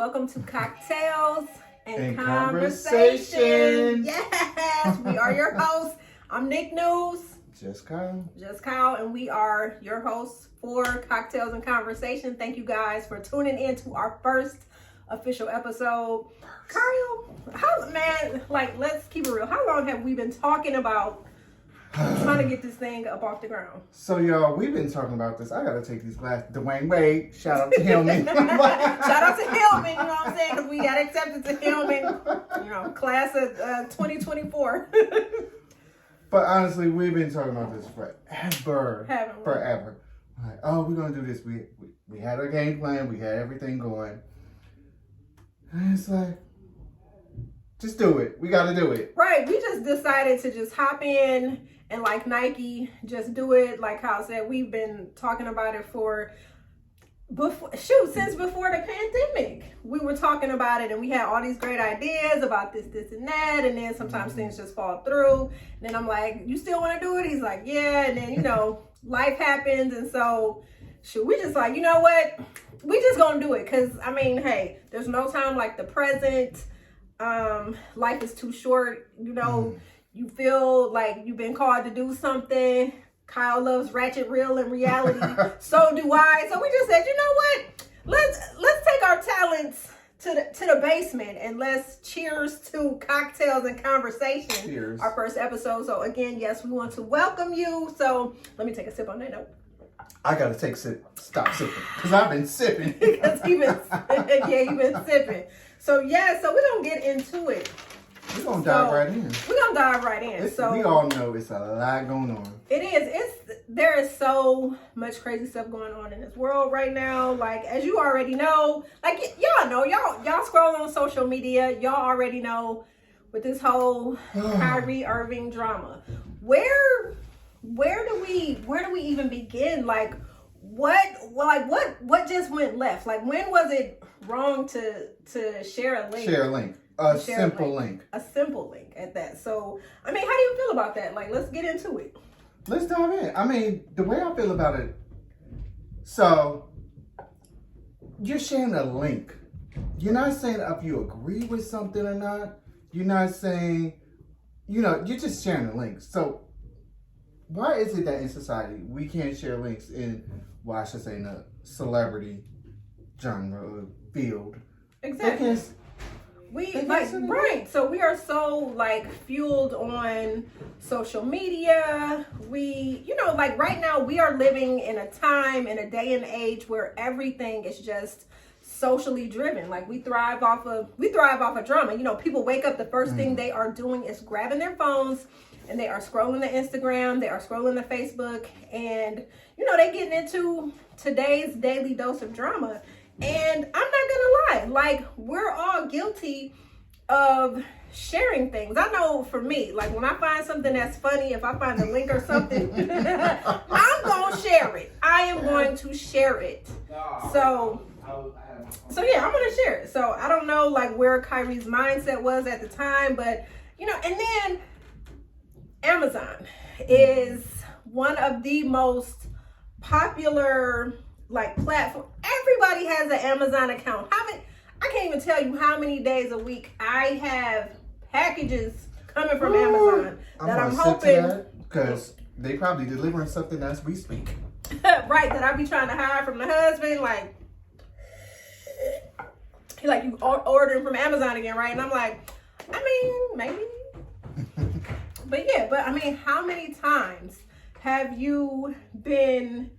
welcome to Cocktails and Conversation. Yes, we are your hosts. I'm Nick News. Just Kyle, and we are your hosts for Cocktails and Conversation. Thank you guys for tuning in to our first official episode. Kyle, let's keep it real. How long have we been talking about trying to get this thing up off the ground? So y'all, we've been talking about this. I gotta take these glasses. Dwayne Wade, shout out to Hillman. Shout out to Hillman, you know what I'm saying? Because we got accepted to Hillman, class of 2024. But honestly, we've been talking about this forever. Forever. Like, oh, we're gonna do this. We had our game plan. We had everything going. And it's like, just do it. We gotta do it. Right. We just decided to just hop in and like Nike, just do it. Like Kyle said, we've been talking about it since before the pandemic. We were talking about it and we had all these great ideas about this and that. And then sometimes things just fall through. And then I'm like, you still want to do it? He's like, yeah. And then, life happens. And so we just like, you know what? We just gonna do it. Cause I mean, hey, there's no time like the present. Life is too short. You feel like you've been called to do something. Kyle loves ratchet real and reality. So do I. So we just said, you know what? Let's take our talents to the basement and let's cheers to Cocktails and Conversation. Cheers. Our first episode. So again, yes, we want to welcome you. So let me take a sip on that note. I gotta stop sipping because I've been sipping. Because you've been sipping. So we're gonna get into it. We're gonna dive right in. We're gonna dive right in. We all know it's a lot going on. It is. There is so much crazy stuff going on in this world right now. Like, as you already know, like y'all know, y'all scroll on social media, y'all already know with this whole Kyrie Irving drama. Where do we even begin? Like, what just went left? Like, when was it wrong to share a link? Share a link. A simple link at that. So, I mean, how do you feel about that? Like, let's get into it. Let's dive in. I mean, the way I feel about it, so you're sharing a link. You're not saying if you agree with something or not. You're not saying, you're just sharing a link. So why is it that in society we can't share links in, well, I should say in a celebrity genre or field? Exactly. Right. So we are so fueled on social media. We, right now we are living in a time, in a day and age where everything is just socially driven. Like we thrive off of drama. People wake up, the first thing they are doing is grabbing their phones and they are scrolling the Instagram, they are scrolling the Facebook, and they getting into today's daily dose of drama. And I'm not gonna lie, like we're all guilty of sharing things. I know for me, like when I find something that's funny, if I find a link or something, I'm gonna share it. I am going to share it. So yeah, I'm gonna share it. So I don't know where Kyrie's mindset was at the time, but and then Amazon is one of the most popular platform. Everybody has an Amazon account. I can't even tell you how many days a week I have packages coming from Amazon that I'm hoping, because they probably delivering something as we speak. right, that I be trying to hide from the husband. You ordering from Amazon again, right? And I'm like, I mean, maybe. but I mean, how many times have you been,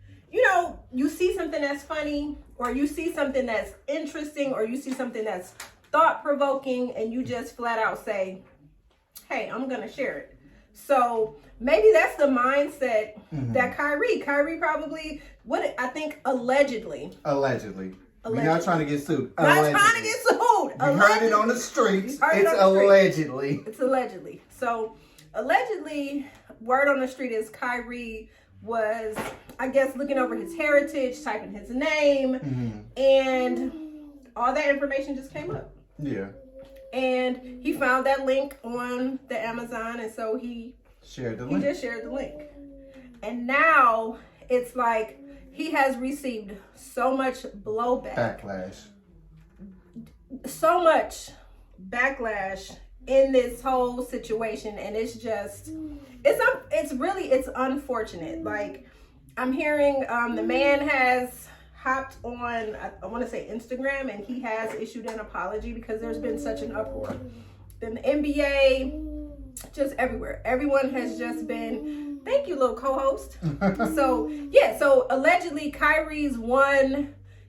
you see something that's funny, or you see something that's interesting, or you see something that's thought-provoking, and you just flat out say, hey, I'm gonna share it. So maybe that's the mindset that Kyrie probably, allegedly. We're not trying to get sued. Not trying to get sued. You heard it on the streets. It's allegedly. It's allegedly. So allegedly, word on the street is Kyrie was, I guess, looking over his heritage, typing his name, and all that information just came up. Yeah. And he found that link on the Amazon, and so he shared the link. He just shared the link. And now it's like he has received so much blowback. Backlash. so much backlash in this whole situation, and it's just it's unfortunate. Like, I'm hearing the man has hopped on, I want to say Instagram, and he has issued an apology because there's been such an uproar. Then the NBA, just everywhere, everyone has just been, thank you, little co-host. So allegedly Kyrie's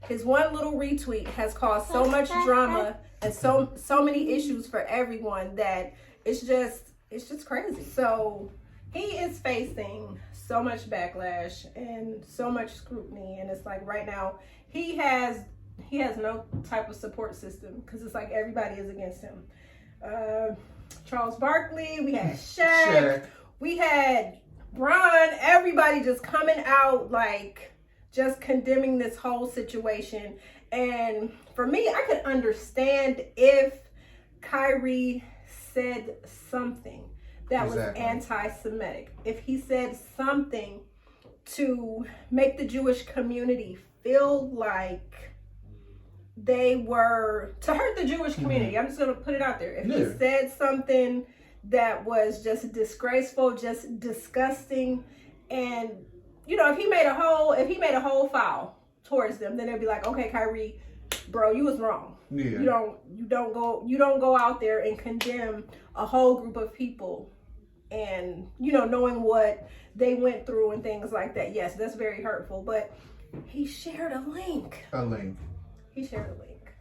his one little retweet has caused so much drama and so many issues for everyone that it's just crazy. So he is facing so much backlash and so much scrutiny, and it's like right now he has no type of support system because it's like everybody is against him. Charles Barkley, we had Shaq, we had Bron, everybody just coming out like just condemning this whole situation. And for me, I could understand if Kyrie said something that was anti-Semitic. If he said something to make the Jewish community feel like they were, to hurt the Jewish community. I'm just going to put it out there. If he said something that was just disgraceful, just disgusting, and if he made a whole foul towards them, then they'd be like, okay, Kyrie, bro, you was wrong. Yeah. You don't go out there and condemn a whole group of people, and knowing what they went through and things like that. Yes, that's very hurtful. But he shared a link. He shared a link.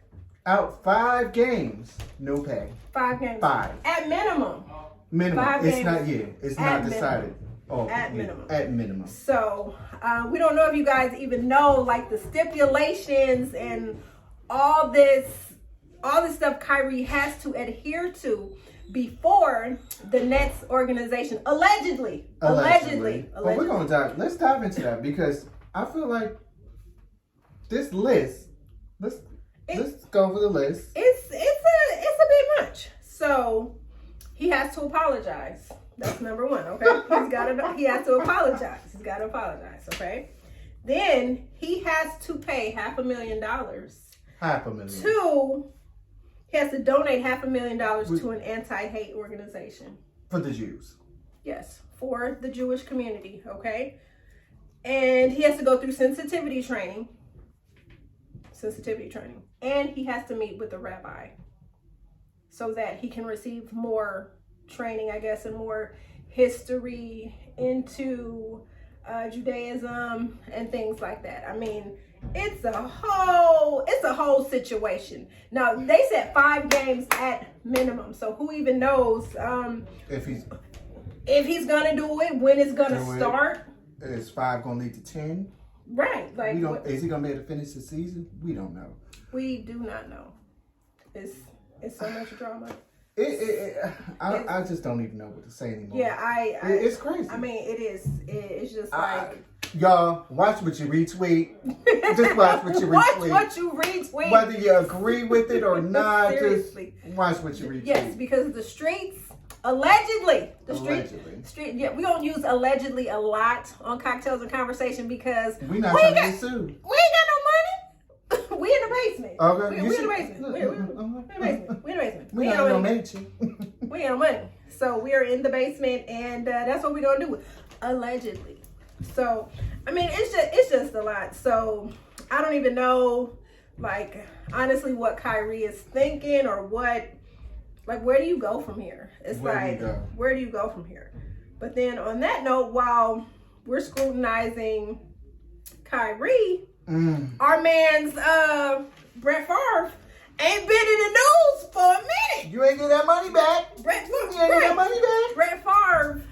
Out 5 games, no pay. 5 games. 5 at minimum. 5 games. It's not yet. It's not decided. Oh, at minimum. At minimum. So we don't know if you guys even know like the stipulations and all this stuff Kyrie has to adhere to before the Nets organization allegedly. But we're gonna let's dive into that, because I feel like this list. Let's go over the list. It's a bit much. So he has to apologize. That's number 1, okay? He has to apologize. He's got to apologize, okay? Then he has to pay $500,000. $500,000. He has to donate $500,000 to an anti-hate organization. For the Jews. Yes, for the Jewish community, okay? And he has to go through sensitivity training. And he has to meet with the rabbi so that he can receive more training, I guess, and more history into Judaism and things like that. I mean, it's a whole situation. Now they said 5 games at minimum, so who even knows if he's gonna do it, when it's gonna start. Is 5 gonna lead to 10? Right. Like, is he gonna be able to finish the season? We don't know. We do not know. It's so much drama. I just don't even know what to say anymore. Yeah, it's crazy. I mean, it is. It's just like, y'all watch what you retweet. Just watch what you retweet. Watch what you retweet. Whether you agree with it or not, Seriously. Just watch what you retweet. Yes, because the streets. Allegedly. Street. Yeah, we don't use allegedly a lot on Cocktails and Conversation because we're not trying to get sued. We ain't got no money. We in the basement. Okay. We in the basement. We in the basement. We ain't no money. We ain't no money. So we are in the basement, and that's what we're gonna do. Allegedly. So I mean, it's just a lot. So I don't even know, like, honestly, what Kyrie is thinking or what. Like, where do you go from here? It's where do you go from here? But then on that note, while we're scrutinizing Kyrie, our man's Brett Favre ain't been in the news for a minute. You ain't get that money back. Brett Favre,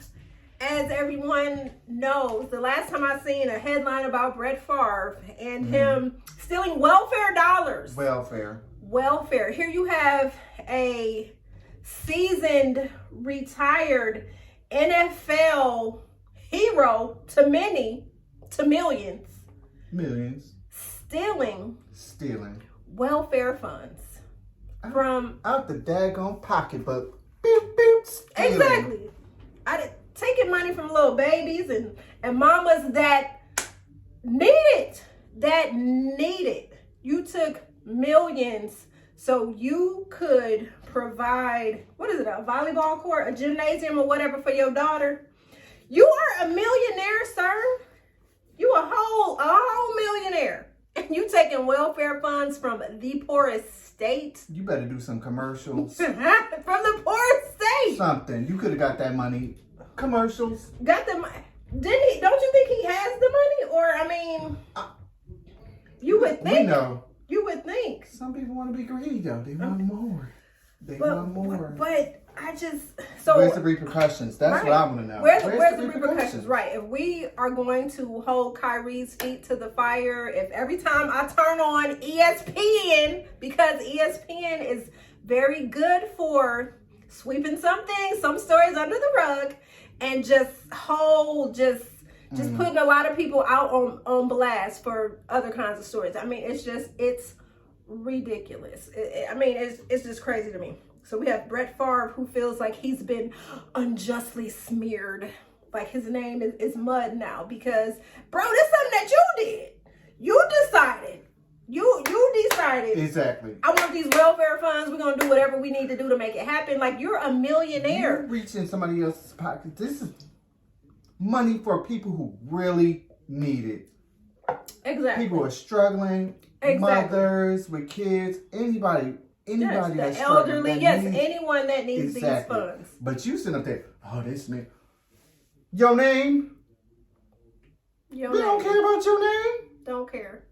as everyone knows, the last time I seen a headline about Brett Favre and him stealing welfare dollars. Welfare. Here you have a seasoned, retired NFL hero to millions, stealing welfare funds from out the daggone pocketbook. Exactly. Taking money from little babies and mamas that need it. You took millions So you could provide, what is it, a volleyball court, a gymnasium or whatever for your daughter. You are a millionaire, sir. You a whole millionaire. And you taking welfare funds from the poorest state. You better do some commercials. From the poorest state. Something. You could have got that money. Commercials. Got the money. Didn't he? Don't you think he has the money? Or, I mean, you would think. We know. You would think. Some people want to be greedy, though. They want more. They want more. But I just, so. Where's the repercussions? That's right. what I want to know. Where's the repercussions? Right. If we are going to hold Kyrie's feet to the fire, if every time I turn on ESPN, because ESPN is very good for sweeping some stories under the rug, and just putting a lot of people out on blast for other kinds of stories. I mean, it's ridiculous. It's just crazy to me. So we have Brett Favre, who feels like he's been unjustly smeared. Like his name is mud now because, bro, this is something that you did. You decided. You decided. Exactly. I want these welfare funds. We're going to do whatever we need to do to make it happen. Like, you're a millionaire. You reach in somebody else's pocket. This is money for people who really need it. Exactly. People are struggling. Exactly. Mothers with kids. Anybody yes, that's the elderly. struggling. Anyone that needs exactly. these funds. But you sit up there. Oh, this man. Your name? We don't care about your name. Don't care.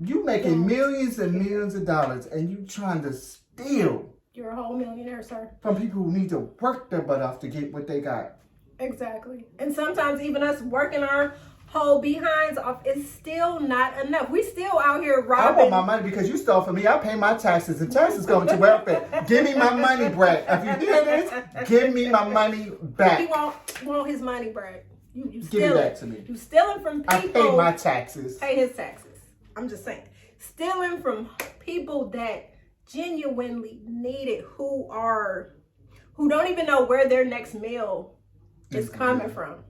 You making millions and millions of dollars, and you trying to steal. You're a whole millionaire, sir. From people who need to work their butt off to get what they got. Exactly. And sometimes even us working our whole behinds off is still not enough. We still out here robbing. I want my money because you stole from me. I pay my taxes. The taxes go to welfare. Give me my money, Brett. If you hear this, give me my money back. He want his money, Brett. You give it back to me. You stealing from people. I pay my taxes. Pay his taxes. I'm just saying. Stealing from people that genuinely need it, who don't even know where their next meal is coming from.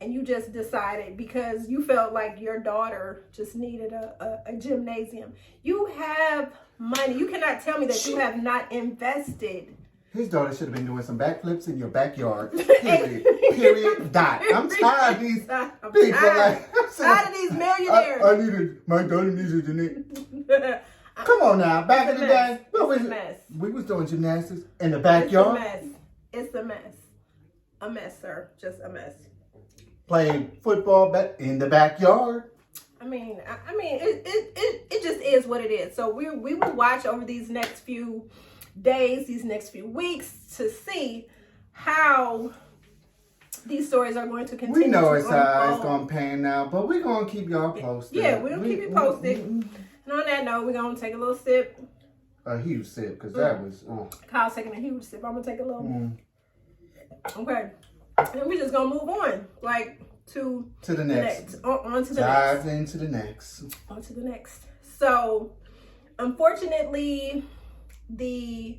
And you just decided because you felt like your daughter just needed a gymnasium. You have money. You cannot tell me that you have not invested. His daughter should have been doing some backflips in your backyard. Period. Period. Dot. I'm tired of these people. Tired of these millionaires. My daughter needs a gymnasium. Come on now. Back in the day, we was doing gymnastics in the backyard. It's a mess. A mess, sir. Just a mess. Playing football in the backyard. It just is what it is. So we will watch over these next few days, these next few weeks to see how these stories are going to continue. We know it's going to pan out, but we're going to keep y'all posted. Yeah, we'll keep you posted. And on that note, we're going to take a little sip. A huge sip, because that was... Kyle's taking a huge sip. I'm going to take a little... Okay. And we're just going to move on. Like, to the next. On to the Dive next. into the next. On to the next. So, unfortunately, the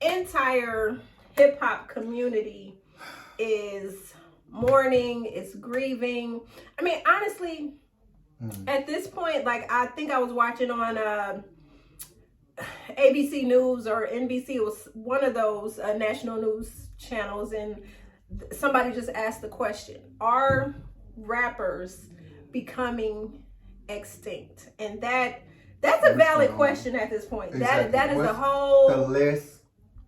entire hip-hop community is mourning, is grieving. I mean, honestly, at this point, like, I think I was watching on ABC News or NBC. It was one of those national news channels, and somebody just asked the question, are rappers becoming extinct? And that's a valid question at this point. Exactly. That is a whole... The list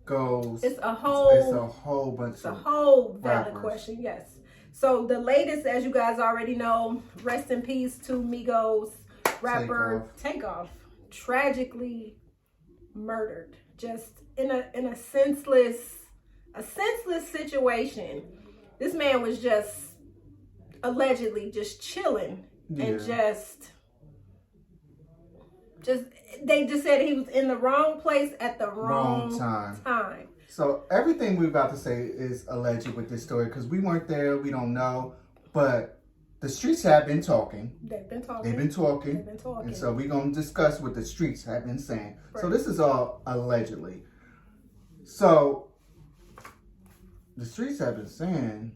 goes... It's a whole bunch It's a whole valid rappers. question, yes. So the latest, as you guys already know, rest in peace to Migos rapper Takeoff. Tragically murdered. Just in a senseless situation. This man was just allegedly just chilling and just they just said he was in the wrong place at the wrong time. So everything we're about to say is alleged with this story because we weren't there, we don't know, but the streets have been talking. They've been talking. And so we're going to discuss what the streets have been saying. Right. So this is all allegedly. So the streets have been saying,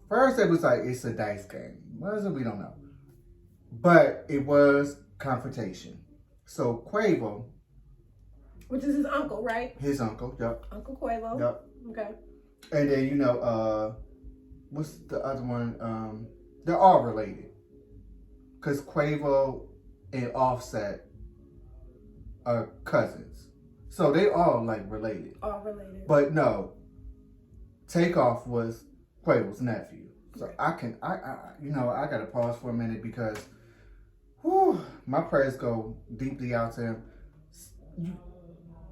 first it was like, it's a dice game. Was it? We don't know. But it was confrontation. So Quavo Which is his uncle, right? His uncle, yep. Uncle Quavo. Yep. Okay. And then, you know, what's the other one? They're all related. Because Quavo and Offset are cousins. So they all, like, related. All related. But no, Takeoff was Quavo's nephew. So Right. I gotta pause for a minute because, whew, my prayers go deeply out to him.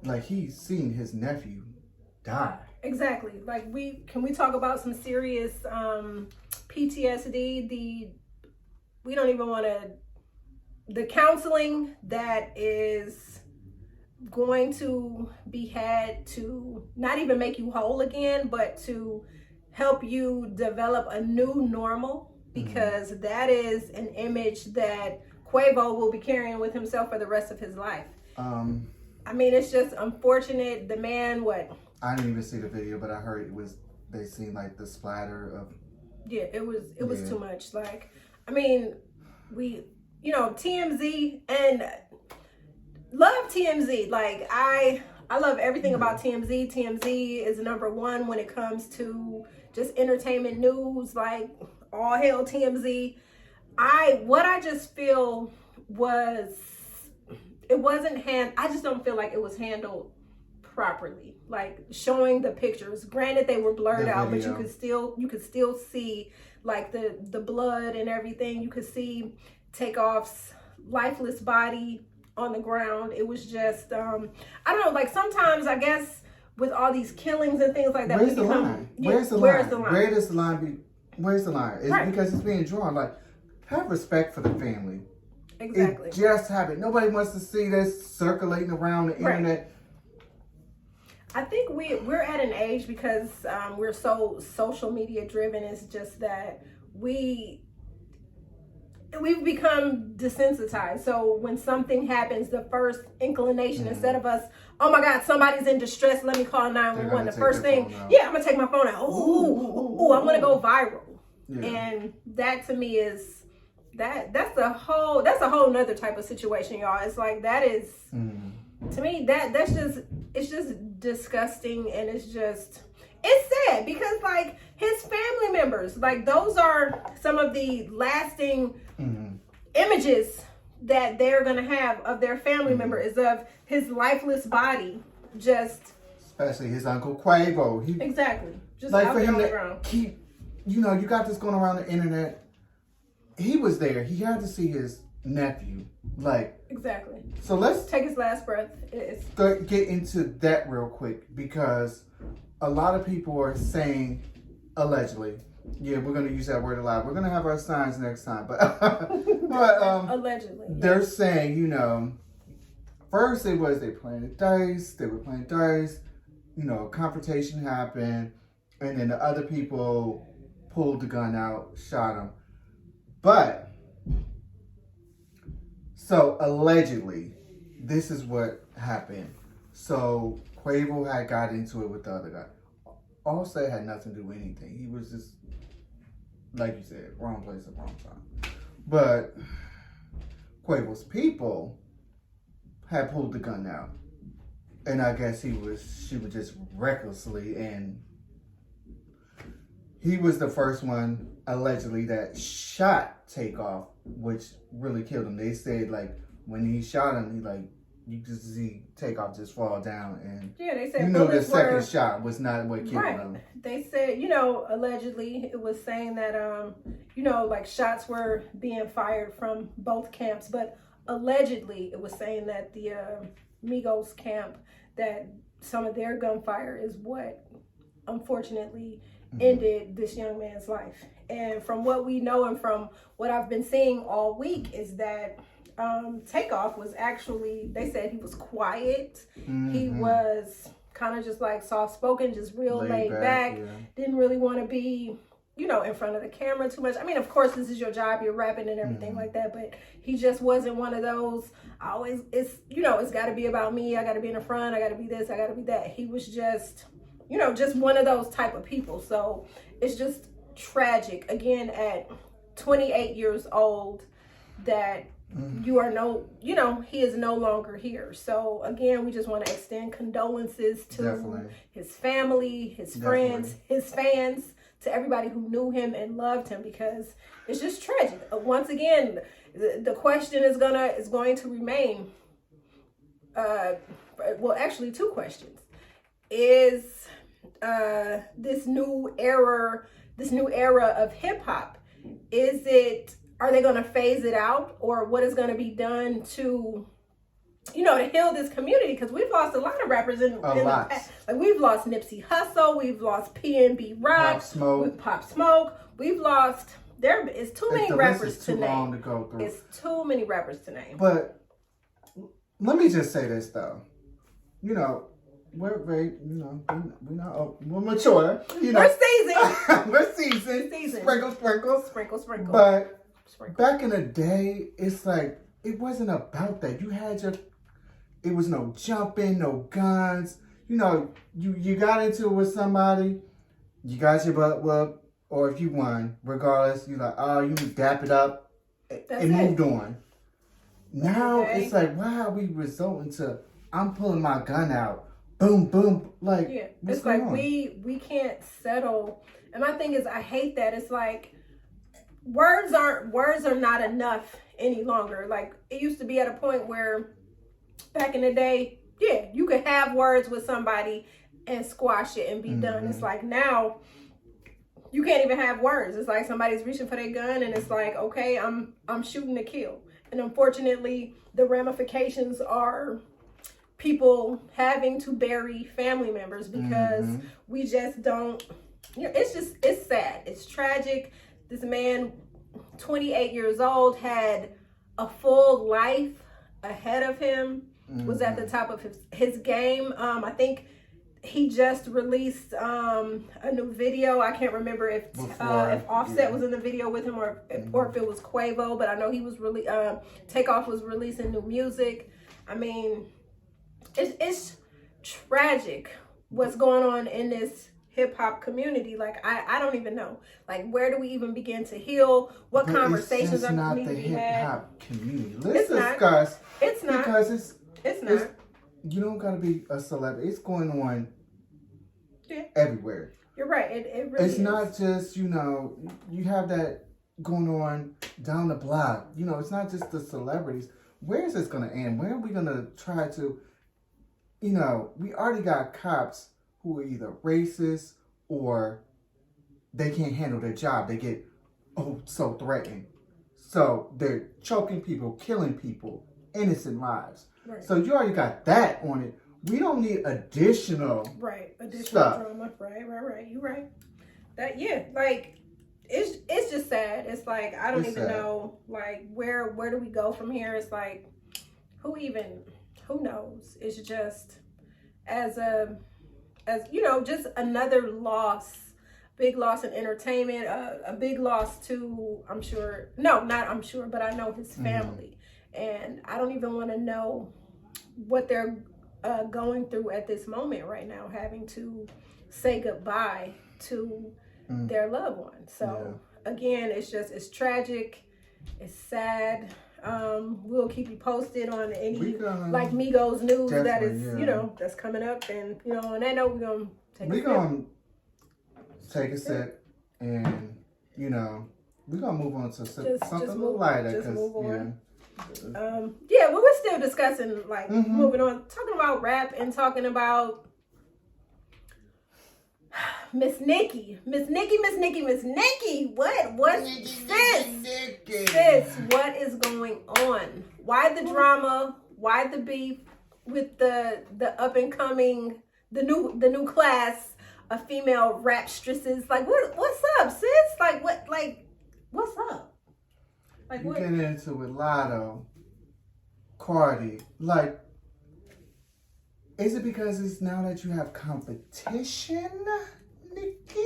Like, he's seen his nephew die. Exactly. Like, can we talk about some serious PTSD? We don't even want to, the counseling that is going to be had to not even make you whole again, but to help you develop a new normal, because that is an image that Quavo will be carrying with himself for the rest of his life. I mean, it's just unfortunate. The man, I didn't even see the video, but I heard they seen like the splatter of. Yeah, it was too much. Like, I mean, TMZ, and love TMZ. Like, I love everything about TMZ. TMZ is number one when it comes to just entertainment news. Like, all hail TMZ. What I just feel was, I just don't feel like it was handled properly. Like, showing the pictures. Granted, they were blurred out, but you could still see like the blood and everything. You could see Takeoff's lifeless body on the ground. It was just I don't know, like, sometimes I guess with all these killings and things like that, where's the line? Where's the line? Where does the line be? Where's the line? It's right. Because it's being drawn. Like, have respect for the family. Exactly. It just happened. Nobody wants to see this circulating around the internet. I think we're at an age, because we're so social media driven. It's just that we've become desensitized. So when something happens, the first inclination, instead of us, oh my God, somebody's in distress, let me call 911. The first thing, I'm gonna take my phone out. Ooh, I'm gonna go viral. Yeah. And that to me is that's a whole nother type of situation, y'all. It's like, that is to me, it's just disgusting, and it's sad, because like, his family members, like, those are some of the lasting images that they're gonna have of their family member, is of his lifeless body, especially his uncle Quavo. Just like, out for him on the to ground. keep, you got this going around the internet. He was there. He had to see his nephew. Like, exactly. So let's take his last breath. Get into that real quick, because a lot of people are saying, allegedly. Yeah, we're going to use that word a lot. We're going to have our signs next time. But allegedly. They're saying, first they planted dice. They were playing dice. A confrontation happened. And then the other people pulled the gun out, shot him. But, so allegedly, this is what happened. So Quavo had got into it with the other guy. Offset had nothing to do with anything. He was just, like you said, wrong place at wrong time. But Quavo's people had pulled the gun out. And I guess she was just recklessly, and he was the first one, allegedly, that shot Takeoff, which really killed him. They said, like, when he shot him, you could see Takeoff just fall down, and they said the second shot was not what killed him. They said, allegedly, it was saying that, like, shots were being fired from both camps, but allegedly it was saying that the Migos camp, that some of their gunfire is what, unfortunately, ended this young man's life. And from what we know, and from what I've been seeing all week, is that Takeoff was actually, they said he was quiet. He was kind of just like soft-spoken, just real laid back. Didn't really want to be, in front of the camera too much. I mean, of course, this is your job, you're rapping and everything like that, but he just wasn't one of those, it's got to be about me, I got to be in the front, I got to be this, I got to be that. He was just, just one of those type of people. So it's just tragic, again, at 28 years old, that you are he is no longer here. So again, we just want to extend condolences to Definitely. his family, his friends, his fans, to everybody who knew him and loved him, because it's just tragic. Once again, the question is going to remain. Well, actually, two questions. Is this new era of hip hop, are they going to phase it out, or what is going to be done to heal this community? Because we've lost a lot of rappers in the past. Like, we've lost Nipsey Hussle, we've lost PNB Rock, Pop Smoke. We've lost. There is too many rappers to name. Long to go through. It's too many rappers to name. But let me just say this though, we're very, we're mature. We're seasoned. We're seasoned. Sprinkle. But back in the day, it's like, it wasn't about that. It was no jumping, no guns. You got into it with somebody, you got your butt whooped, or if you won, regardless, you're like, oh, you dap it up, and moved on. Now it's like, why are we resorting to, I'm pulling my gun out, boom, boom, like, yeah, it's like we can't settle. And my thing is, I hate that. It's like, words are not enough any longer. Like, it used to be at a point where back in the day, yeah, you could have words with somebody and squash it and be done. It's like, now you can't even have words. It's like somebody's reaching for their gun and it's like, okay, I'm shooting to kill. And unfortunately, the ramifications are people having to bury family members because we just don't, it's sad. It's tragic. This man, 28 years old, had a full life ahead of him, was at the top of his game. I think he just released a new video. I can't remember if Offset was in the video with him or if it was Quavo, but I know he was Takeoff was releasing new music. I mean, it's tragic what's going on in this hip hop community. Like, I don't even know. Like, where do we even begin to heal? What conversations are need to be had? It's not the hip hop community. Let's discuss. It's not. Because it's not. You don't gotta be a celebrity. It's going on everywhere. You're right. It really is. It's not just, you have that going on down the block. It's not just the celebrities. Where is this gonna end? Where are we gonna try to, we already got cops who are either racist or they can't handle their job. They get, so threatened. So they're choking people, killing people, innocent lives. Right. So you already got that on it. We don't need additional stuff. Drama. Right. You're right. Like, it's just sad. It's like, I don't even know, like, where do we go from here? It's like, who knows? It's just as just another loss, big loss in entertainment, a big loss to, but I know his family. And I don't even want to know what they're going through at this moment right now, having to say goodbye to their loved one. So again, it's tragic, it's sad. We'll keep you posted on any like Migos news that is that's coming up, and on that note, we're gonna take a sip and we're gonna move on to something a little lighter. Just move on. We're still discussing, like, moving on, talking about rap and talking about Miss Nikki. What sis, what is going on? Why the drama? Why the beef with the up and coming, the new class of female rapstresses? Like, what's up, sis? What's up? Like, you get into with Lotto, Cardi, like, is it because it's now that you have competition, Nikki?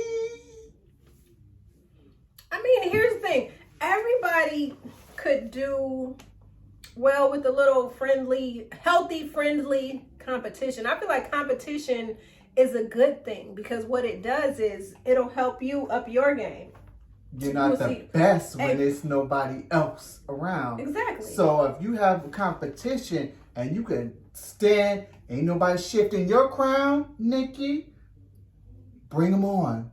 I mean, here's the thing. Everybody could do well with a little healthy, friendly competition. I feel like competition is a good thing because what it does is it'll help you up your game. you're not the see, best when there's nobody else around. Exactly. So if you have a competition and you can stand, ain't nobody shifting your crown, Nikki, bring them on.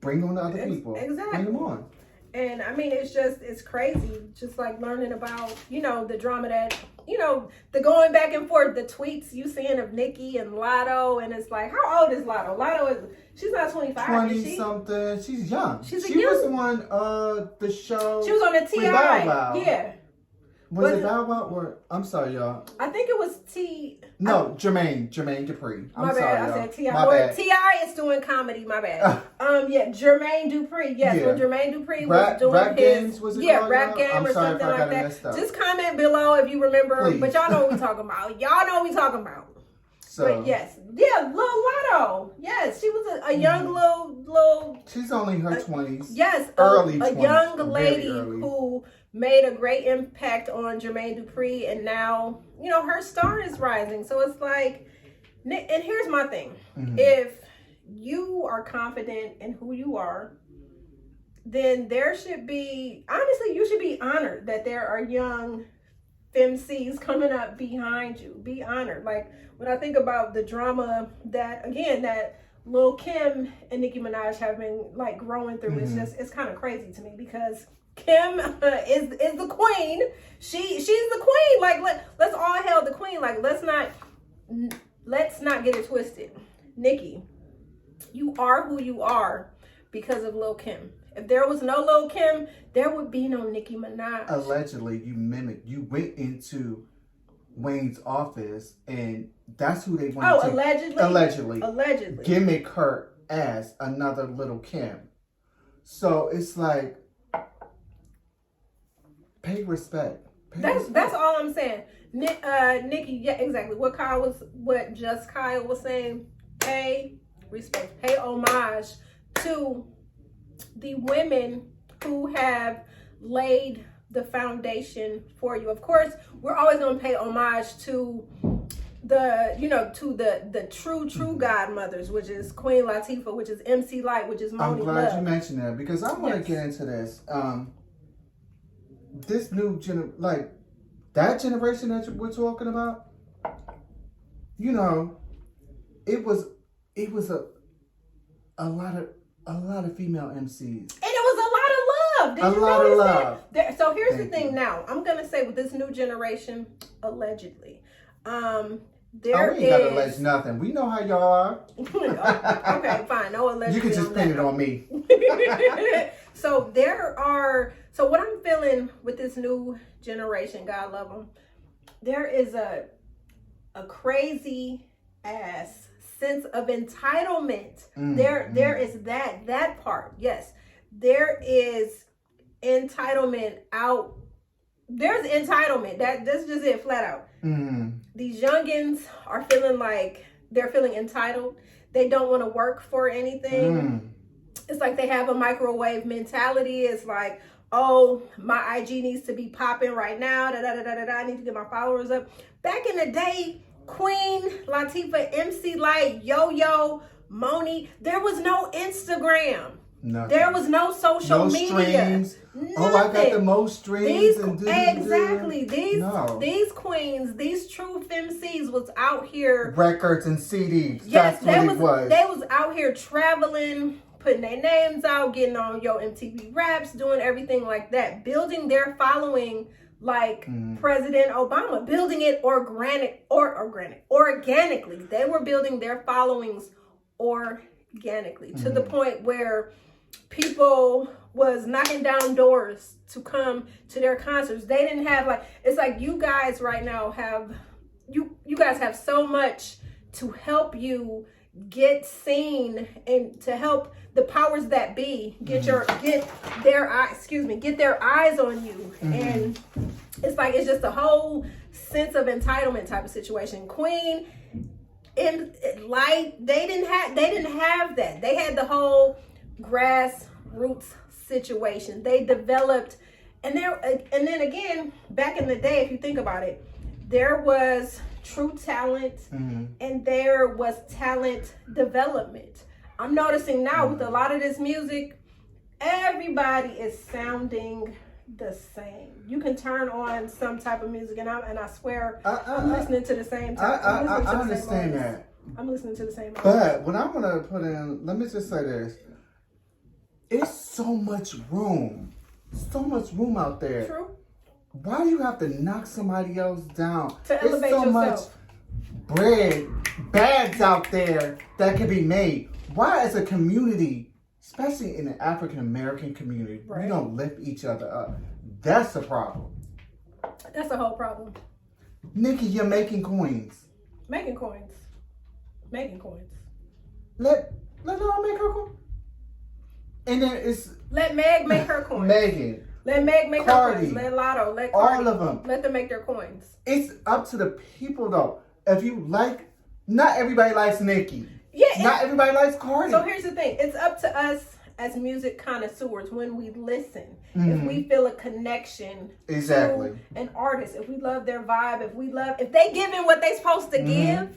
Bring on the other people. Exactly. Bring them on. And I mean, it's crazy. Just like learning about, the drama that, the going back and forth, the tweets you seeing of Nikki and Lotto. And it's like, how old is Lotto? She's not 25. 20 something. She's young. She was on the show. She was on the T.I. with Bow Wow. Yeah. Was it Bow Wow or, I'm sorry, y'all. I think it was Jermaine Dupri. My bad, sorry, I y'all. said T.I. My bad. T.I. is doing comedy, my bad. Jermaine Dupri. Yes, Yeah. when Jermaine Dupri was doing Rap his... Games, was it called, Rap y'all? Game I'm or sorry something if I like got it that. messed up. Just comment below if you remember. Please. But y'all know what we talking about. Y'all know what we talking about. So, but yes. Yeah, Lil Lotto. Yes, she was a young little... She's only in her 20s. Yes, early 20s. A young lady early. who made a great impact on Jermaine Dupri, and now, her star is rising. So it's like, and here's my thing. Mm-hmm. If you are confident in who you are, then there should be, honestly, you should be honored that there are young femcs coming up behind you. Be honored. Like, when I think about the drama that Lil' Kim and Nicki Minaj have been like growing through, it's kind of crazy to me because Kim is the queen. She's the queen. Like, let's all hail the queen. Like, let's not get it twisted. Nicki, you are who you are because of Lil' Kim. If there was no Lil' Kim, there would be no Nicki Minaj. Allegedly, you went into Wayne's office and that's who they wanted to allegedly gimmick her as another Little Kim. So it's like, pay respect. That's all I'm saying. Nikki, yeah, exactly. What Kyle was saying. Pay respect, pay homage to the women who have laid the foundation for you. Of course, we're always gonna pay homage to the true godmothers, which is Queen Latifah, which is MC Lyte, which is Moni Love. I'm glad you mentioned that because I want to get into this. This new that generation that we're talking about, it was a lot of female MCs. And it was a lot of love. Did you notice that? So here's the thing now. I'm going to say with this new generation, allegedly, we ain't got to allege nothing. We know how y'all are. Okay, fine. No allegedly. You can just pin it on me. So what I'm feeling with this new generation, God love them, there is a crazy ass sense of entitlement. There is that part. Yes. There is entitlement out. There's entitlement. That's just it, flat out. These youngins are feeling like they're feeling entitled. They don't want to work for anything. It's like they have a microwave mentality. It's like, oh, my IG needs to be popping right now. I need to get my followers up. Back in the day, Queen Latifah, MC Lyte, Yo-Yo, Moni, there was no Instagram. Nothing. There was no social media. Streams. Oh, I got the most streams. These queens, these true femcs was out here. Records and CDs. Yes, that's what it was. They was out here traveling, putting their names out, getting on Yo MTV Raps, doing everything like that, building their following like President Obama, building it organically. They were building their followings organically to the point where people was knocking down doors to come to their concerts. They didn't have it's like you guys right now have you guys have so much to help you get seen and to help the powers that be get their eyes on you. And it's just a whole sense of entitlement type of situation. Queen and Lyte, they didn't have that. They had the whole grassroots situation. They developed, and then again, back in the day, if you think about it, there was true talent and there was talent development. I'm noticing now with a lot of this music, everybody is sounding the same. You can turn on some type of music, and I swear I'm listening to the same type. I understand that. I'm listening to the same. But what I'm gonna put in, let me just say this: it's so much room out there. True. Why do you have to knock somebody else down? To elevate so yourself. much bread, bags out there that can be made. Why, as a community, especially in the African American community, Right. we don't lift each other up? That's the problem. That's the whole problem. Nikki, you're making coins. Making coins. Let her make her coin. And then it's Let Meg make her coins. Megan. Let Meg make Cardi. her coins. Let Lotto. Let All Cardi. of them. Let them make their coins. It's up to the people though. If you like, not everybody likes Nikki. Yeah. Not everybody likes Cardi. So here's the thing. It's up to us as music connoisseurs when we listen. If Mhm. we feel a connection Exactly. to an artist, if we love their vibe, if they giving what they supposed to give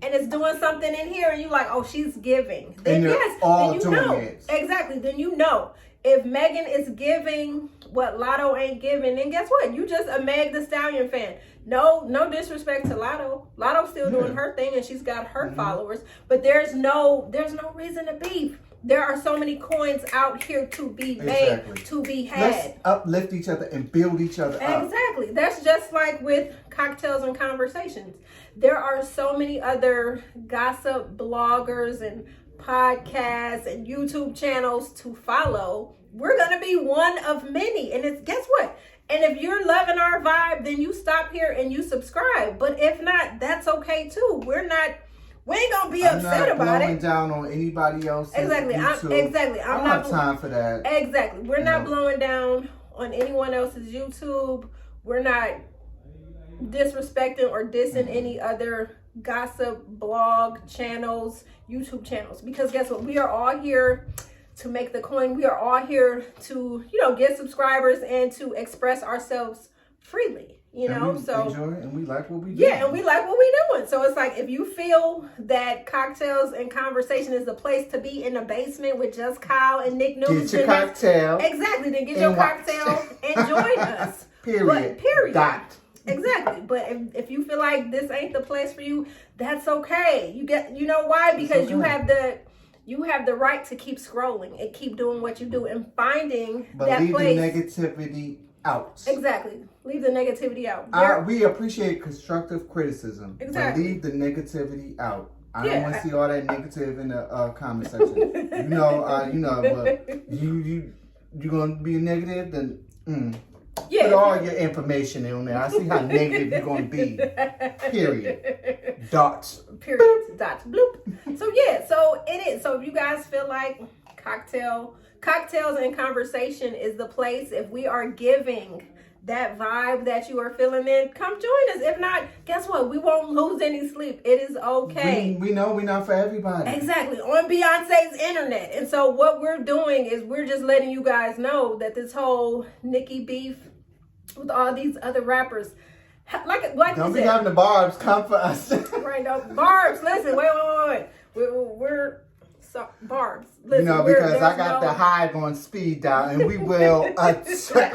and it's doing something in here and you like, oh, she's giving. Then And they're yes, all then you doing know. it. Exactly. Then you know. If Megan is giving what Lotto ain't giving, then guess what? You just a Meg Thee Stallion fan. No disrespect to Lotto. Lotto's still doing her thing and she's got her followers. But there's no reason to beef. There are so many coins out here to be made, Exactly. to be had. Let's uplift each other and build each other up. Exactly. That's just like with Cocktails and Conversations. There are so many other gossip bloggers and podcasts and YouTube channels to follow. We're going to be one of many. And it's, guess what? And if you're loving our vibe, then you stop here and you subscribe. But if not, that's okay too. We ain't going to be upset about I'm not it. blowing down on anybody else. Exactly. I'm I'm not not time for that. Exactly. We're not No. blowing down on anyone else's YouTube. We're not disrespecting or dissing any other gossip blog channels, YouTube channels. Because guess what? We are all here to make the coin. We are all here to, get subscribers and to express ourselves freely. And we So enjoy it and we like what we do. yeah, and we like what we're doing. So it's like, if you feel that Cocktails and Conversation is the place to be in the basement with just Kyle and Nick Newton. Get your cocktail. Exactly. Then get your and watch. cocktail and join us. Period. Period. Dot. Exactly. But if you feel like this ain't the place for you, that's okay. You know why? Because okay. you have the right to keep scrolling and keep doing what you do and finding But that leave place. the negativity out. Exactly. Leave the negativity out. We appreciate constructive criticism. Exactly. But leave the negativity out. I Yeah. don't want to see all that negative in the comment section. But you gonna be negative, then Yeah. put all your information in there. I see how negative you're gonna be. Period. Dot. Period. Dot. Bloop. So yeah, so it is. So if you guys feel like Cocktails and Conversation is the place, if we are giving that vibe that you are feeling in, come join us. If not, guess what? We won't lose any sleep. It is okay. We know we're not for everybody. Exactly. On Beyonce's internet. And so what we're doing is we're just letting you guys know that this whole Nicki beef with all these other rappers, like Don't we be said, having the barbs come for us. right? No, Barbs, listen, wait. We're so Barbs. Listen, because I there's got the hive on speed dial, and we will attack.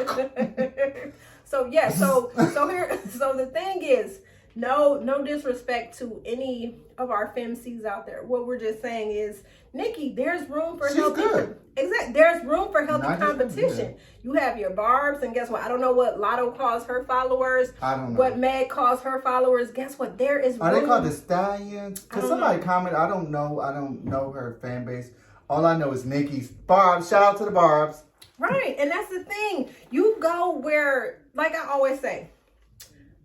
So yeah, so the thing is, no disrespect to any of our femcs out there. What we're just saying is, Nikki, there's room for She's healthy. good. Exactly, there's room for healthy Not just competition. good. You have your Barbs, and guess what? I don't know what Lotto calls her followers. I don't know. What Meg calls her followers. Guess what? There is room. Are they called the Stallions? I Cause don't somebody comment. I don't know her fan base. All I know is Nikki's Barbs. Shout out to the Barbs. Right, and that's the thing. You go where, like I always say,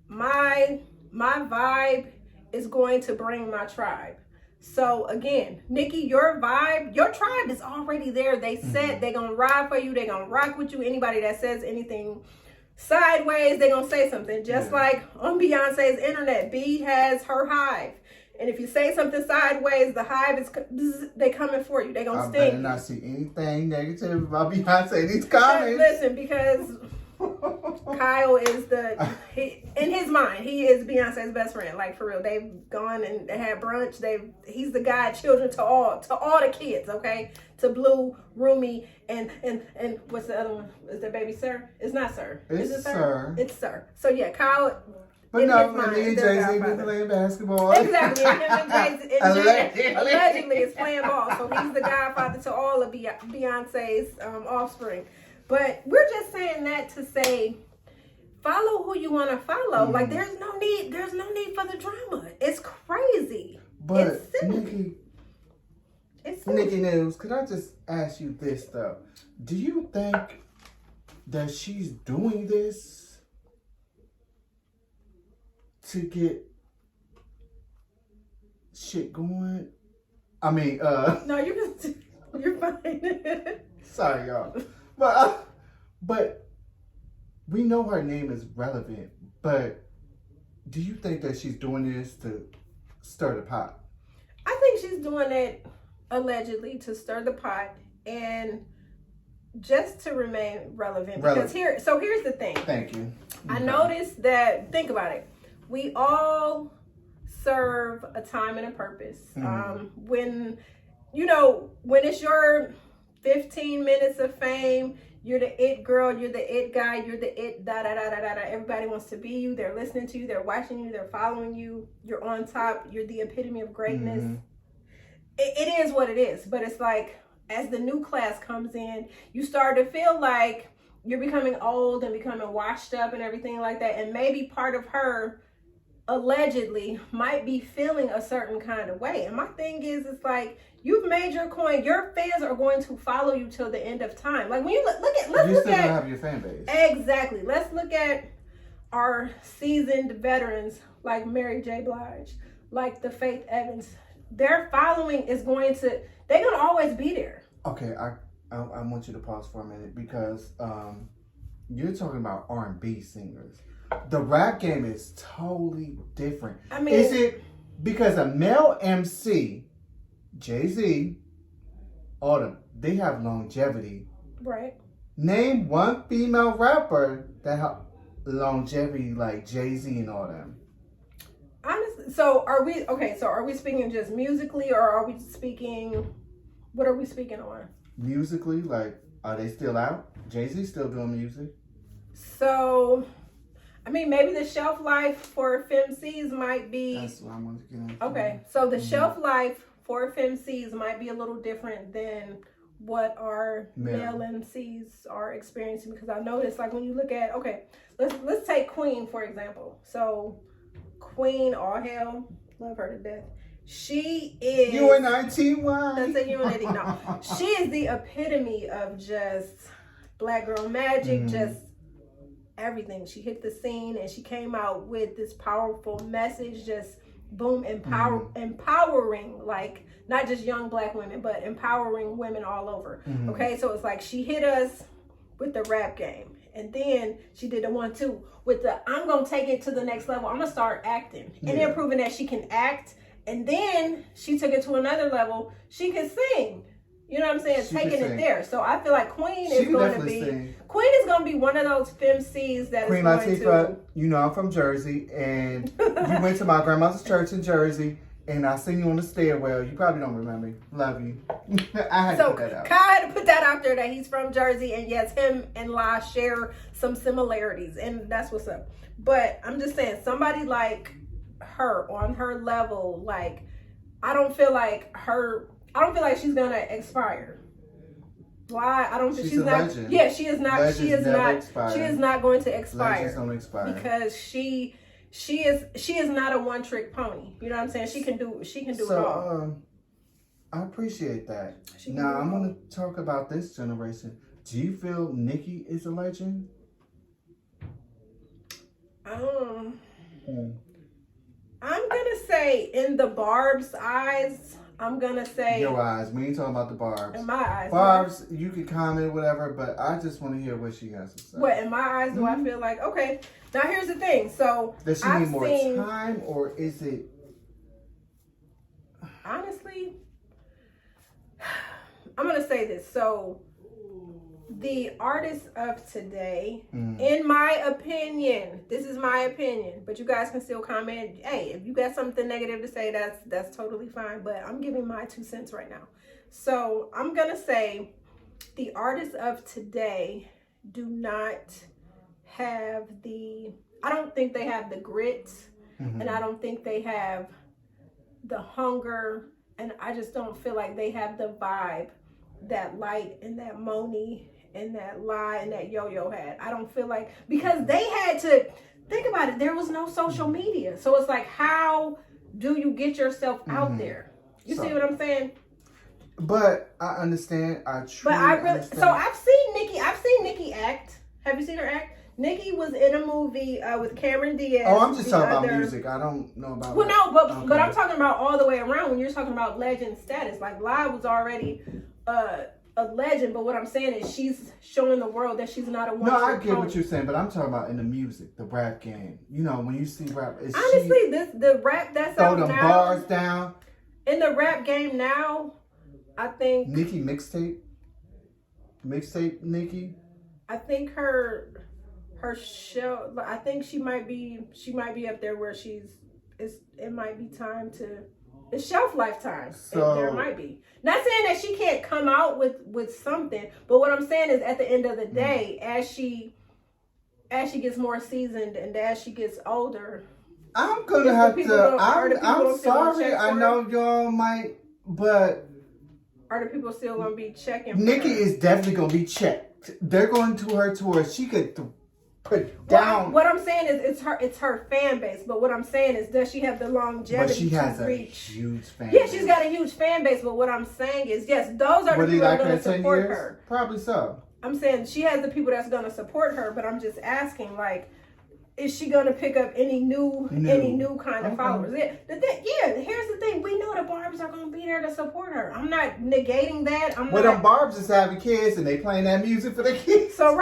my vibe is going to bring my tribe. So again, Nikki, your vibe, your tribe is already there. They said they're gonna ride for you. They're gonna rock with you. Anybody that says anything sideways, they're gonna say something. Just like on Beyonce's internet, B has her hive. And if you say something sideways, the hive is they coming for you. They gonna I sting better you. not see anything negative about Beyonce in these comments. Listen, because Kyle is in his mind, he is Beyonce's best friend. Like for real, they've gone and had brunch. He's the guide children to all the kids. Okay, to Blue, Rumi, and what's the other one? Is that Baby Sir? It's not Sir. It's Is it Sir. It's Sir. So yeah, Kyle. But no, and me and Jay-Z been playing basketball. Exactly. And him and Jay-Z allegedly is playing ball. So he's the godfather to all of Beyonce's offspring. But we're just saying that to say, follow who you want to follow. Like there's no need for the drama. It's crazy. But it's silly. Nikki News, could I just ask you this though? Do you think that she's doing this to get shit going? I mean, No, you're fine. sorry, y'all. But we know her name is relevant. But do you think that she's doing this to stir the pot? I think she's doing it allegedly to stir the pot and just to remain relevant. Because here's the thing. Thank you. I noticed that, think about it. We all serve a time and a purpose. When it's your 15 minutes of fame, you're the it girl, you're the it guy, you're the it da da da da da da. Everybody wants to be you. They're listening to you. They're watching you. They're following you. You're on top. You're the epitome of greatness. It is what it is. But it's like, as the new class comes in, you start to feel like you're becoming old and becoming washed up and everything like that. And maybe part of her allegedly might be feeling a certain kind of way. And my thing is, it's like, you've made your coin. Your fans are going to follow you till the end of time. Like when you let's you look still at, don't have your fan base. Exactly. Let's look at our seasoned veterans like Mary J. Blige, like the Faith Evans. Their following is they're gonna always be there. Okay, I want you to pause for a minute because you're talking about R&B singers. The rap game is totally different. I mean, is it because a male MC, Jay-Z, Autumn, they have longevity. Right. Name one female rapper that have longevity like Jay-Z and all them. Honestly, so are we speaking just musically, or are we speaking, what are we speaking on? Musically, like, are they still out? Jay-Z still doing music? So, I mean, maybe the shelf life for FemCs might be... That's what I wanted to get into. Okay, so the shelf life for FemCs might be a little different than what our male MCs are experiencing, because I noticed, like, when you look at, okay, let's take Queen, for example. So, Queen, all hell, love her to death. She is... UNITY. That's a unity, no. She is the epitome of just black girl magic, just everything. She hit the scene and she came out with this powerful message, just boom, empowering, like, not just young black women, but empowering women all over. Okay, so it's like she hit us with the rap game. And then she did the 1-2 with the, I'm going to take it to the next level. I'm going to start acting. And then proving that she can act. And then she took it to another level. She can sing. You know what I'm saying? Taking it there. So I feel like Queen is going to be one of those FemCs that Queen is going Latifah, to... you know I'm from Jersey. And you went to my grandmother's church in Jersey. And I seen you on the stairwell. You probably don't remember me. Love you. I had to put that out. Kai had to put that out there that he's from Jersey. And yes, him and La share some similarities. And that's what's up. But I'm just saying, somebody like her, on her level, like, I don't feel like she's going to expire. Why? I don't think she's not. Legend. Yeah, she is not. Legends she is never not. expire. She is not going to expire. Legends don't expire. Because she is not a one trick pony. You know what I'm saying? She can do it all. I appreciate that. Now I'm gonna talk about this generation. Do you feel Nicki is a legend? I'm gonna say, in the Barb's eyes, I'm gonna say your eyes. We ain't talking about the Barb's. In my eyes, Barb's, you can comment whatever, but I just want to hear what she has to say. What, in my eyes, do I feel like, okay? Now here's the thing. So does she need more time, or is it? Honestly, I'm gonna say this. So the artists of today, in my opinion, this is my opinion, but you guys can still comment. Hey, if you got something negative to say, that's totally fine. But I'm giving my 2 cents right now. So I'm gonna say the artists of today do not have I don't think they have the grit, and I don't think they have the hunger, and I just don't feel like they have the vibe that Light and that Moni and that Lie and that Yo-Yo had. I don't feel like, because they had to think about it, there was no social media. So it's like, how do you get yourself out there? You see what I'm saying? But I understand. I truly understand. So I've seen Nikki act. Have you seen her act? Nikki was in a movie with Cameron Diaz. Oh, I'm just talking about music. I don't know about. Well, no, but I'm talking about all the way around. When you're talking about legend status, like Lie was already a legend, but what I'm saying is she's showing the world that she's not a one. No, I get what you're saying, but I'm talking about in the music, the rap game. You know, when you see rap, honestly, the rap that's out now. Throw them bars down. In the rap game now, I think Nikki mixtape Nikki. I think her show. I think she might be up there where it might be time to. It's shelf lifetime. So, there might be. Not saying that she can't come out with something, but what I'm saying is at the end of the day, as she gets more seasoned and as she gets older, I'm gonna have to. I'm sorry. I know y'all might, but are the people still gonna be checking? Nikki is definitely gonna be checked. They're going to her tour. She could put down. What I'm saying is it's her fan base, but what I'm saying is, does she have the longevity? But she has to a reach? huge fan Yeah, base. she's got a huge fan base, but what I'm saying is, yes, those are the people that are going to support her. Probably so. I'm saying she has the people that's going to support her, but I'm just asking, like, is she going to pick up any new kind of followers? Yeah, here's the thing. We know the Barbs are going to be there to support her. I'm not negating that. Them Barbs is having kids and they playing that music for their kids. So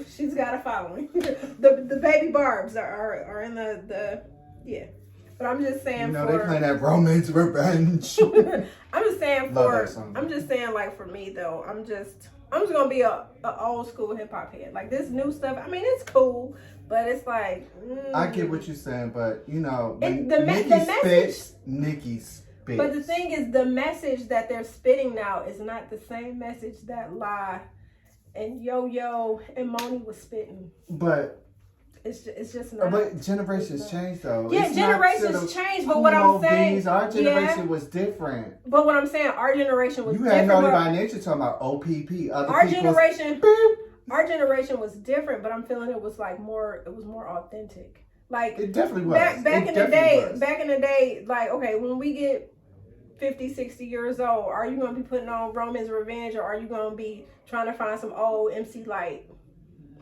she's got a following. the baby Barbs are in the. But I'm just saying, they playing that Romance Revenge. I'm just saying like for me though, I'm just gonna be a old school hip hop head. Like this new stuff, I mean it's cool, but it's like I get what you're saying, but Nikki spits. But the thing is, the message that they're spitting now is not the same message that Lie and Yo-Yo and Moni was spitting. But it's just not. But generations change though. Yeah, generations change. But what I'm saying, our generation was different. But what I'm saying, our generation was different. You had Naughty by Nature talking about OPP. Our generation was different, but I'm feeling it was more authentic. Like it definitely was. Back in the day, like okay, when we get 50, 60 years old, are you going to be putting on Romance Revenge, or are you going to be trying to find some old MC Light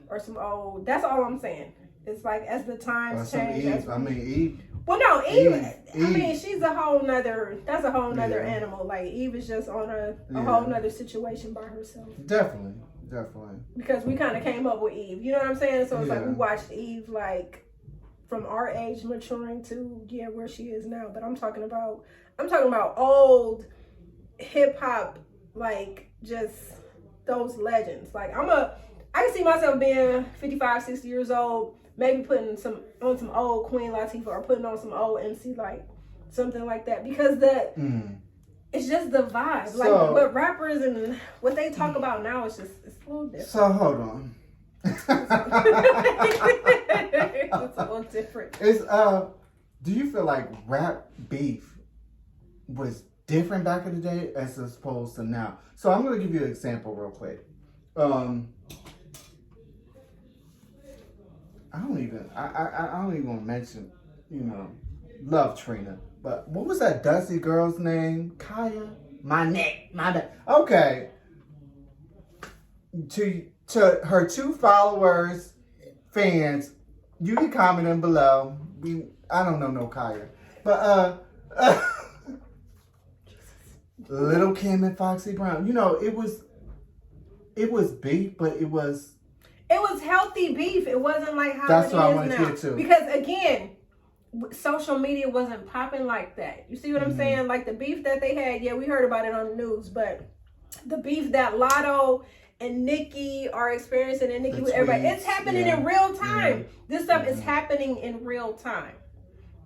or some old? That's all I'm saying. It's like as the times change. Eve. Well, no, Eve. I mean, she's a whole nother. That's a whole nother animal. Like Eve is just on a whole nother situation by herself. Definitely. Because we kind of came up with Eve. You know what I'm saying? So it's like we watched Eve like from our age maturing to where she is now. But I'm talking about old hip hop, like just those legends. Like I can see myself being 55, 60 years old, maybe putting on some old Queen Latifah or putting on some old MC Light, something like that. Because it's just the vibe. Like what rappers and what they talk about now is it's a little different. So hold on. It's a little different. Do you feel like rap beef was different back in the day as opposed to now? So I'm gonna give you an example real quick. I don't even want to mention, Love Trina. But what was that Dusty girl's name? Kaya? My neck. Okay. To her 2 followers, fans, you can comment them below. I don't know no Kaya. But Little Kim and Foxy Brown. It was beef, but it was healthy beef. It wasn't like how that's it what is I want to now. get to. Because again, social media wasn't popping like that. You see what I'm saying? Like the beef that they had, we heard about it on the news, but the beef that Lotto and Nikki are experiencing, and Nikki The with everybody. tweets, It's happening yeah. in real time. Yeah. This stuff is happening in real time.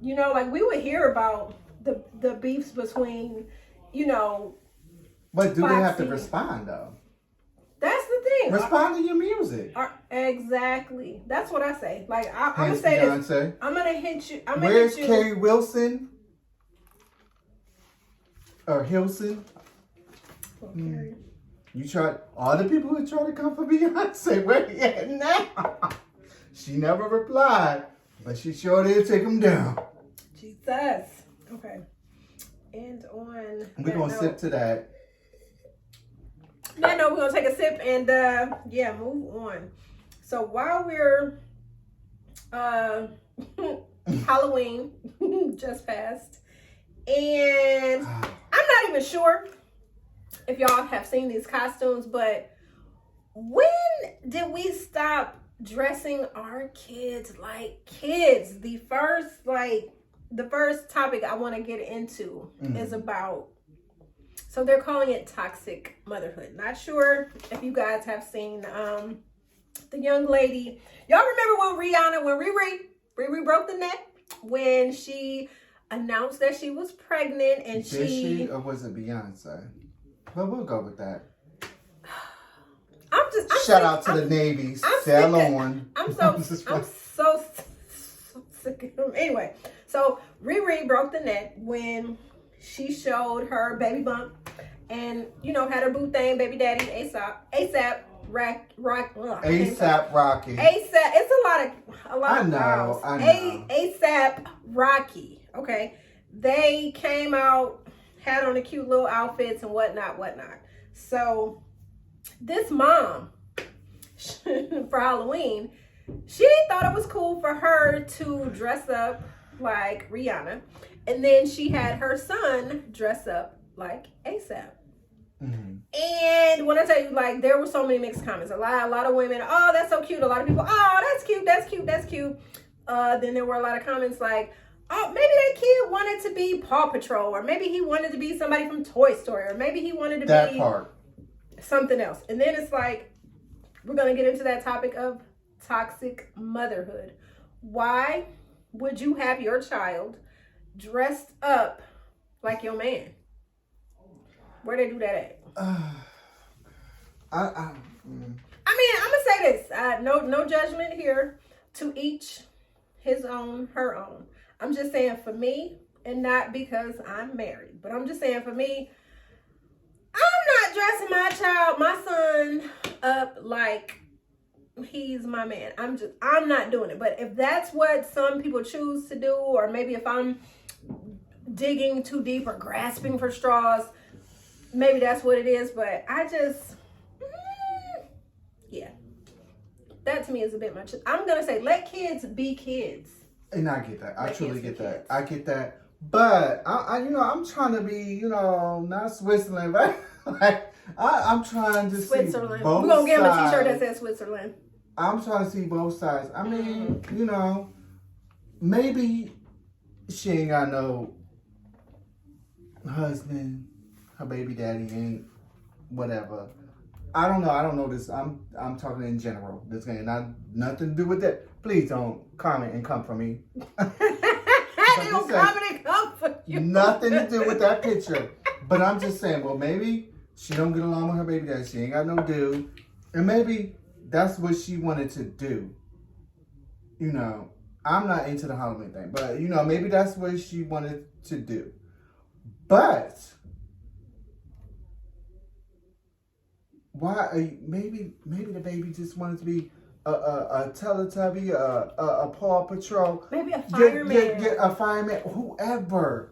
You know, like we would hear about the beefs between, you know, But do they have to Foxy. respond though? that's the thing. Respond to your music. Exactly. That's what I say. Like I'm gonna Hence say this. Beyonce. I'm gonna hit you. I'm gonna Where's hit you. Carrie Wilson? Or Hilson? Carrie. You tried, all the people who tried to come for Beyonce, where you at now? She never replied, but she sure did take them down. Jesus. Okay. And on. We're going to sip to that. Yeah, no, we're gonna take a sip and yeah, move on. So while we're Halloween just passed, and I'm not even sure if y'all have seen these costumes, but when did we stop dressing our kids like kids? The first topic I want to get into is about, so they're calling it toxic motherhood. Not sure if you guys have seen the young lady. Y'all remember when Riri broke the neck when she announced that she was pregnant and Did she or was it Beyonce? Well, we'll go with that. Shout out to the Navy. Sail on. I'm so sick of them. Anyway, so Riri broke the neck when she showed her baby bump and, you know, had her boo thing, baby daddy, ASAP Rocky. ASAP, it's a lot of girls. I know. ASAP Rocky, okay? They came out, had on the cute little outfits and whatnot. So this mom, for Halloween, she thought it was cool for her to dress up like Rihanna. And then she had her son dress up like ASAP. Mm-hmm. And when I tell you, like, there were so many mixed comments. A lot of women, oh, that's so cute. A lot of people, oh, that's cute. Then there were a lot of comments like, oh, maybe that kid wanted to be Paw Patrol, or maybe he wanted to be somebody from Toy Story, or maybe he wanted to that be part. Something else. And then it's like, we're going to get into that topic of toxic motherhood. Why would you have your child dressed up like your man? Where they do that at? I mean, I'm gonna say this. No judgment here. To each his own, her own. I'm just saying for me, and not because I'm married, but I'm just saying for me, I'm not dressing my son up like he's my man. I'm not doing it. But if that's what some people choose to do, or maybe if I'm digging too deep or grasping for straws, maybe that's what it is. But I just, yeah, that to me is a bit much. I'm gonna say let kids be kids. And I get that. I Let truly kids get be that. kids. I get that. But I I'm trying to be, not Switzerland, but like I'm trying to Switzerland. see both We're gonna give him a sides. t-shirt that says Switzerland. I'm trying to see both sides. I mean, maybe she ain't got no husband, her baby daddy ain't whatever. I don't know this. I'm talking in general. This ain't nothing to do with that. Please don't comment and come for me. They don't comment and come for you. Nothing to do with that picture. But I'm just saying, well, maybe she don't get along with her baby daddy. She ain't got no dude. And maybe that's what she wanted to do. I'm not into the Halloween thing. But, maybe that's what she wanted to do. But why? Maybe the baby just wanted to be a Teletubby, a Paw Patrol. Maybe a fireman. Get a fireman, whoever.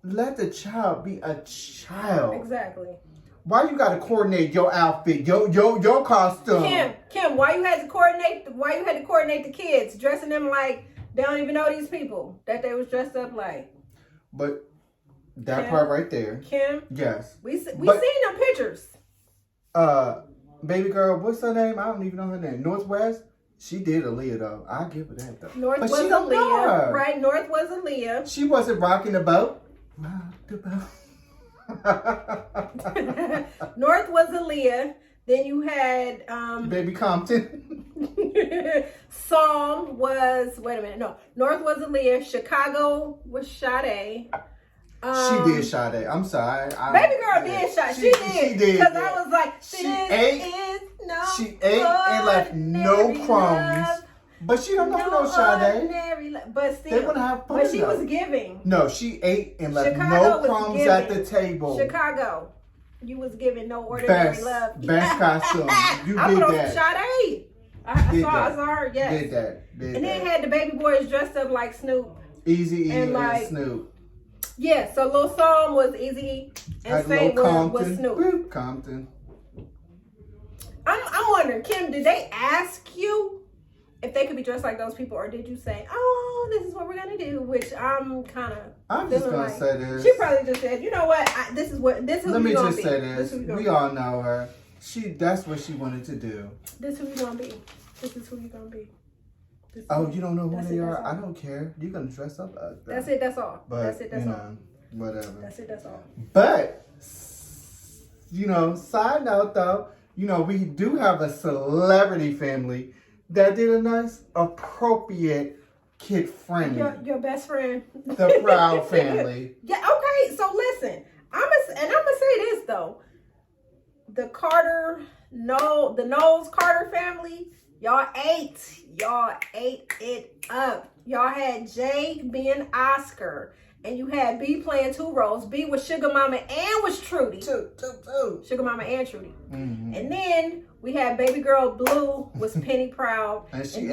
Let the child be a child. Exactly. Why you gotta coordinate your outfit, your costume? Kim, why you had to coordinate the kids, dressing them like they don't even know these people that they was dressed up like? But that Kim? part right there. Kim, Yes. we seen them pictures. Baby girl, what's her name? I don't even know her name. Northwest. She did Aaliyah though. I give her that though. North but was she don't know Aaliyah, her. right? North was Aaliyah. She wasn't rocking the boat. Rock the boat. North was Aaliyah. Then you had Baby Compton. Psalm was North was Aaliyah. Chicago was Sade. She did Sade. I'm sorry. Baby girl did Sade. She did. Because I was like, she ate and left no crumbs. Love, but she don't know no Sade. But still, they want to have fun. But she was giving. No, she ate and left Chicago no crumbs at the table. Chicago, you was giving no ordinary love. Best costume. You I did put on that. Sade. I saw her. Yes. Did that. And then had the baby boys dressed up like Snoop. Easy and Snoop. Yeah, so Lil Psalm was Easy and Saint was Snoop. Boop, Compton. I'm wondering, Kim, did they ask you if they could be dressed like those people, or did you say, "Oh, this is what we're gonna do"? Which I'm just gonna say this. She probably just said, "You know what? This is who Let me gonna just be. say this. We all know her. That's what she wanted to do. This is who you gonna be. This is who you gonna be." Oh, you don't know who they are? I don't care. You're gonna dress up as them. That's it. That's all. But, that's it. That's all. Whatever. That's it. That's all. But side note though, we do have a celebrity family that did a nice, appropriate, kid friendly. Your best friend. The Proud family. Yeah. Okay. So listen, I'm gonna say this though. The Knowles Carter family. Y'all ate it up. Y'all had Jay being Oscar, and you had B playing two roles. B was Sugar Mama and was Trudy. Two. Sugar Mama and Trudy. Mm-hmm. And then we had baby girl Blue was Penny Proud, and she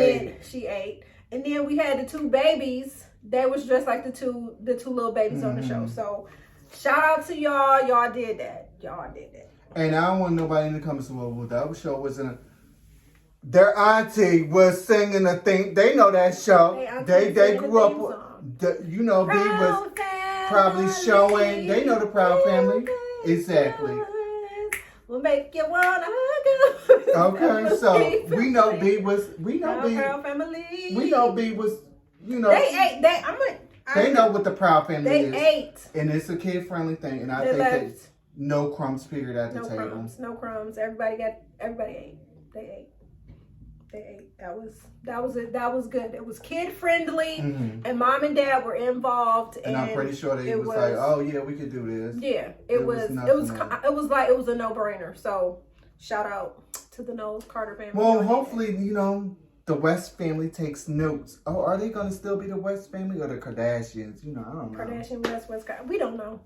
ate. And then we had the two babies. They was dressed like the two little babies on the show. So shout out to y'all. Y'all did that. And I don't want nobody in the comments to say, well, that show wasn't. Their auntie was singing a thing. They know that show. They grew up. B was probably showing. They know the Proud family. Exactly. Will make you wanna go. Okay, so we know B was. We know B. Proud family. We know B was. They ate. They know what the Proud family is. They ate. And it's a kid friendly thing. And I think that no crumbs period at the table. No crumbs. Everybody ate. They ate. That was good. It was kid friendly, and mom and dad were involved. And I'm pretty sure they was like, "Oh yeah, we could do this." Yeah, it was a no brainer. So shout out to the Knowles Carter family. Well, hopefully the West family takes notes. Oh, are they gonna still be the West family or the Kardashians? I don't know. Kardashian West. We don't know.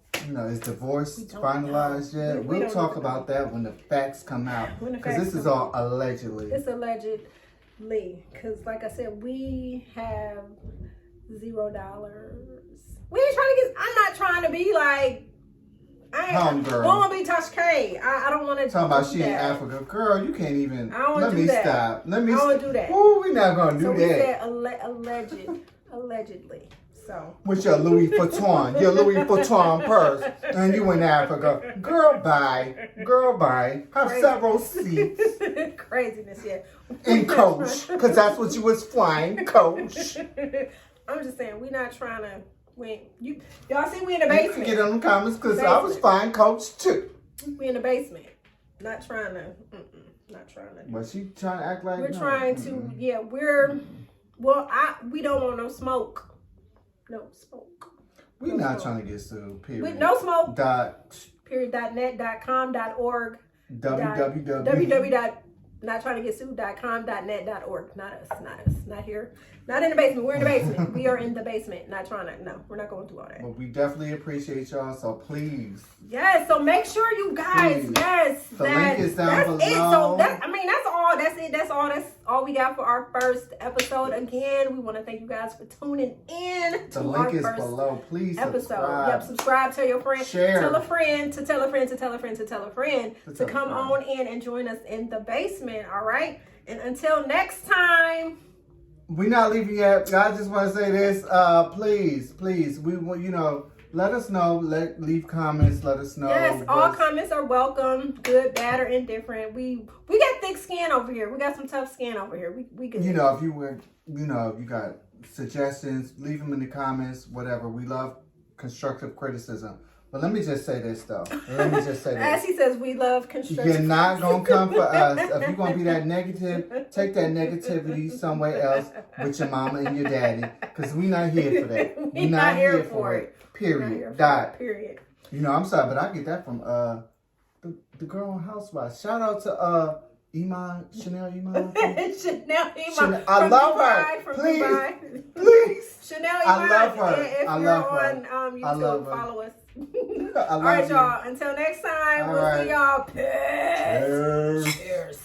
Is divorce finalized yet? We'll talk about that when the facts come out. Because this is all allegedly. It's allegedly. Because like I said, we have $0. We ain't trying to get. I'm not trying to be like. I don't want to be Tasha K. I don't want to. Talking about she in Africa, girl. You can't even. I don't want to do that. Stop. Let me. I don't want to do that. Ooh, we not gonna do that. We said allegedly. So. With your Louis Vuitton purse, and you in Africa, girl, bye. Have several seats. Craziness, yeah. In coach, because that's what you was flying, coach. I'm just saying, we're not trying to. Y'all see we in the basement. You can get in the comments because I was flying coach too. We in the basement, not trying to. But she trying to act like we're trying to. Yeah, we don't want no smoke. No smoke. We're not trying to get sued. Period. With no smoke. .net.com .org. www. Not trying to get sued.com.net.org. Not us. Not here. Not in the basement. We're in the basement. We are in the basement. Not trying to. No, we're not going through all that. But we definitely appreciate y'all. So please. Yes. So make sure you guys. Please. Yes. The link is down below. It. So that's all. That's it. That's all we got for our first episode. Again, we want to thank you guys for tuning in. The link is below. Please subscribe. Yep. Subscribe. Tell your friend. Share. Tell a friend to tell a friend to tell a friend to tell a friend to come on in and join us in the basement. All right. And until next time. We're not leaving yet. I just want to say this. Please. We want let us know. Leave comments. Let us know. Yes, all comments are welcome. Good, bad, or indifferent. We got thick skin over here. We got some tough skin over here. We can. If you got suggestions, leave them in the comments. Whatever. We love constructive criticism. But let me just say this though. Let me just say As this. he says, we love constructive. You're not gonna come for us. If you're gonna be that negative, take that negativity somewhere else with your mama and your daddy. Cause we not here for that. We not here for it. Not here Period. for Dot. it. Period. You know, I'm sorry, but I get that from the girl on Housewives. Shout out to Iman, Chanel Iman. Chanel Iman. Chanel, I love her. From Please, Dubai. please. Chanel Iman. I love her. If I you're love her. on I love YouTube, her. follow us. I All right, love you. y'all. Until next time, All we'll right. see y'all. Peace. Cheers. Cheers.